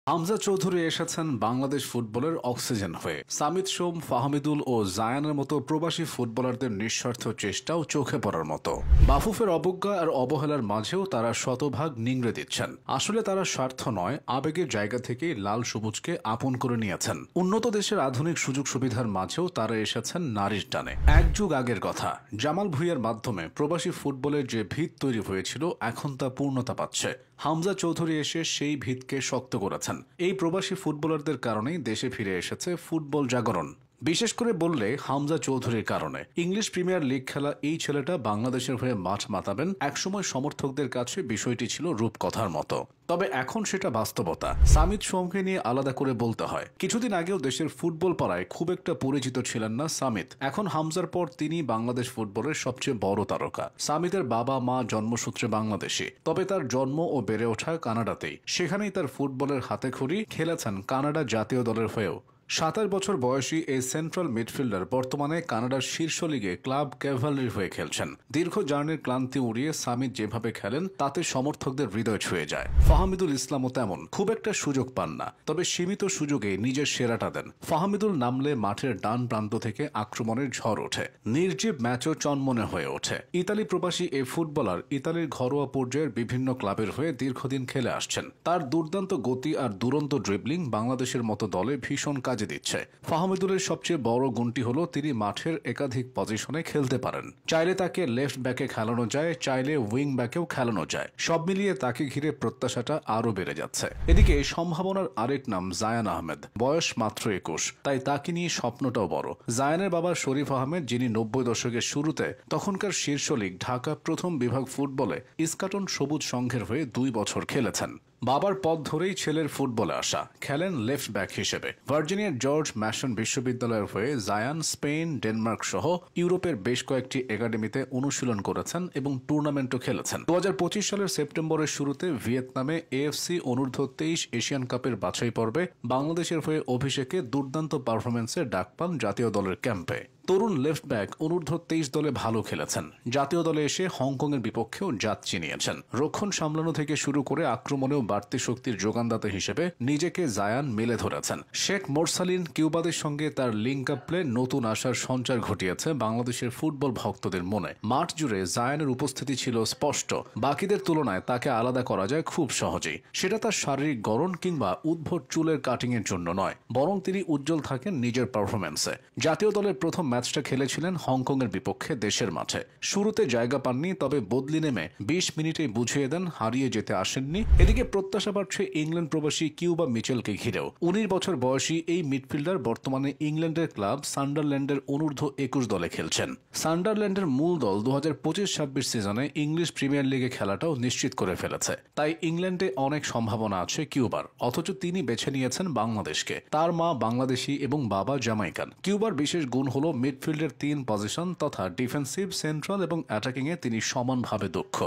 হামজা চৌধুরী এসেছেন বাংলাদেশ ফুটবলের অক্সিজেন হয়ে। সামিদ সোম, ফাহমিদুল ও জায়ানের মতো প্রবাসী ফুটবলারদের নিঃস্বার্থ চেষ্টাও চোখে পড়ার মতো। বাফুফের অবজ্ঞা আর অবহেলার মাঝেও তারা শতভাগ নিংড়ে দিচ্ছেন। আসলে তারা স্বার্থ নয়, আবেগের জায়গা থেকেই লাল সবুজকে আপন করে নিয়েছেন। উন্নত দেশের আধুনিক সুযোগ সুবিধার মাঝেও তারা এসেছেন নারীর টানে। এক যুগ আগের কথা, জামাল ভুঁইয়ার মাধ্যমে প্রবাসী ফুটবলের যে ভিত তৈরি হয়েছিল এখন তা পূর্ণতা পাচ্ছে। হামজা চৌধুরী এসে সেই ভিতকে শক্ত করেছেন। এই প্রবাসী ফুটবলারদের কারণেই দেশে ফিরে এসেছে ফুটবল জাগরণ। বিশেষ করে বললে হামজা চৌধুরীর কারণে। ইংলিশ প্রিমিয়ার লিগ খেলা এই ছেলেটা বাংলাদেশের হয়ে মাঠ মাতাবেন, একসময় সমর্থকদের কাছে বিষয়টি ছিল রূপকথার মতো। তবে এখন সেটা বাস্তবতা। সামিদ সোমকে নিয়ে আলাদা করে বলতে হয়। কিছুদিন আগেও দেশের ফুটবল পাড়ায় খুব একটা পরিচিত ছিলেন না সামিদ। এখন হামজার পর তিনি বাংলাদেশ ফুটবলের সবচেয়ে বড় তারকা। সামিদের বাবা মা জন্মসূত্রে বাংলাদেশী, তবে তার জন্ম ও বেড়ে ওঠা কানাডাতেই। সেখানেই তার ফুটবলের হাতেখড়ি। খেলেছেন কানাডা জাতীয় দলের হয়েও। 27 বছর বয়সী এই সেন্ট্রাল মিডফিল্ডার বর্তমানে কানাডার শীর্ষ লিগে ক্লাব ক্যাভালরির হয়ে খেলছেন। দীর্ঘ জার্নির ক্লান্তি উড়িয়ে সামিদ যেভাবে খেলেন তাতে সমর্থকদের হৃদয় ছুঁয়ে যায়। ফাহমিদুল ইসলামও তেমন। খুব একটা সুযোগ পান না, তবে সীমিত সুযোগে নিজের সেরাটা দেন। ফাহমিদুল নামলে মাঠের ডান প্রান্ত থেকে আক্রমণের ঝড় ওঠে। নির্জীব ম্যাচও চনমনে হয়ে ওঠে। ইতালি প্রবাসী এই ফুটবলার ইতালির ঘরোয়া পর্যায়ের বিভিন্ন ক্লাবের হয়ে দীর্ঘদিন খেলে আসছেন। তার দুর্দান্ত গতি আর দুরন্ত ড্রিবলিং বাংলাদেশের মতো দলে ভীষণ কাজে দিচ্ছে। ফাহমিদুলের সবচেয়ে বড় গুণটি হলো তিনি মাঠের একাধিক পজিশনে খেলতে পারেন। চাইলে তাকে লেফট ব্যাকে খেলানো যায়, চাইলে উইং ব্যাকেও খেলানো যায়। সব মিলিয়ে তাকে ঘিরে প্রত্যাশাটা আরো বেড়ে যাচ্ছে। এদিকে সম্ভাবনার আরেক নাম জায়ান আহমেদ। বয়স মাত্র 21, তাই তাকে নিয়ে স্বপ্নটাও বড়। জায়ানের বাবা শরীফ আহমেদ, যিনি 90 দশকের শুরুতে তখনকার শীর্ষ লিগ ঢাকা প্রথম বিভাগ ফুটবলে ইস্কাটন সবুজ সংঘের হয়ে 2 বছর খেলেছেন। বাবার পথ ধরেই ছেলের ফুটবলে আসা। খেলেন লেফট ব্যাক হিসেবে। ভার্জিনিয়ার জর্জ ম্যাসন বিশ্ববিদ্যালয়ের হয়ে জায়ান স্পেন, ডেনমার্ক সহ ইউরোপের বেশ কয়েকটি একাডেমিতে অনুশীলন করেছেন এবং টুর্নামেন্টও খেলেছেন। 2025 সালের সেপ্টেম্বরের শুরুতে ভিয়েতনামে এএফসি অনূর্ধ্ব 23 এশিয়ান কাপের বাছাই পর্বে বাংলাদেশের হয়ে অভিষেকে দুর্দান্ত পারফরমেন্সে ডাক পান জাতীয় দলের ক্যাম্পে। তরুণ লেফট ব্যাক অনূর্ধ্ব 23 দলে ভালো খেলেছেন। জাতীয় দলে এসে হংকংয়ের বিপক্ষেও জাত চিনিয়েছেন। রক্ষণ সামলানো থেকে শুরু করে আক্রমণেও বাড়তি শক্তির যোগানদাতা হিসেবে নিজেকে জায়ান মেলে ধরেছেন। শেখ মোরসালিন কিউবাদের সঙ্গে তার লিঙ্ক আপ প্লে নতুন আশার সঞ্চার ঘটিয়েছে বাংলাদেশের ফুটবল ভক্তদের মনে। মাঠ জুড়ে জায়ানের উপস্থিতি ছিল স্পষ্ট। বাকিদের তুলনায় তাকে আলাদা করা যায় খুব সহজেই। সেটা তার শারীরিক গড়ন কিংবা উদ্ভট চুলের কাটিং এর জন্য নয়, বরং তিনি উজ্জ্বল থাকেন নিজের পারফরমেন্সে। জাতীয় দলের প্রথম ম্যাচটা খেলেছিলেন হংকংয়ের বিপক্ষে দেশের মাঠে। শুরুতে জায়গা পাননি, তবে বদলি নেমে 20 মিনিটেই বুঝিয়ে দেন হারিয়ে যেতে আসেননি। এদিকে প্রত্যাশা বাড়ছে ইংল্যান্ড প্রবাসী কিউবা মিচেলকে ঘিরেও। 19 বছর বয়সী এই মিডফিল্ডার বর্তমানে ইংল্যান্ডের ক্লাব সান্ডারল্যান্ডের অনূর্ধ্ব 21 দলে খেলছেন। সান্ডারল্যান্ডের মূল দল 2025-26 সিজনে ইংলিশ প্রিমিয়ার লিগে খেলাটাও নিশ্চিত করে ফেলেছে। তাই ইংল্যান্ডে অনেক সম্ভাবনা আছে কিউবার। অথচ তিনি বেছে নিয়েছেন বাংলাদেশকে। তার মা বাংলাদেশি এবং বাবা জামাইকান। কিউবার বিশেষ গুণ হলো মিডফিল্ডের 3 পজিশন তথা ডিফেন্সিভ, সেন্ট্রাল এবং অ্যাটাকিং এ তিনি সমানভাবে দক্ষ।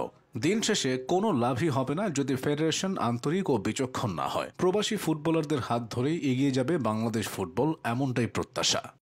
দিন শেষে কোনো লাভই হবে না যদি ফেডারেশন আন্তরিক ও বিচক্ষণ না হয়। প্রবাসী ফুটবলারদের হাত ধরেই এগিয়ে যাবে বাংলাদেশ ফুটবল, এমনটাই প্রত্যাশা।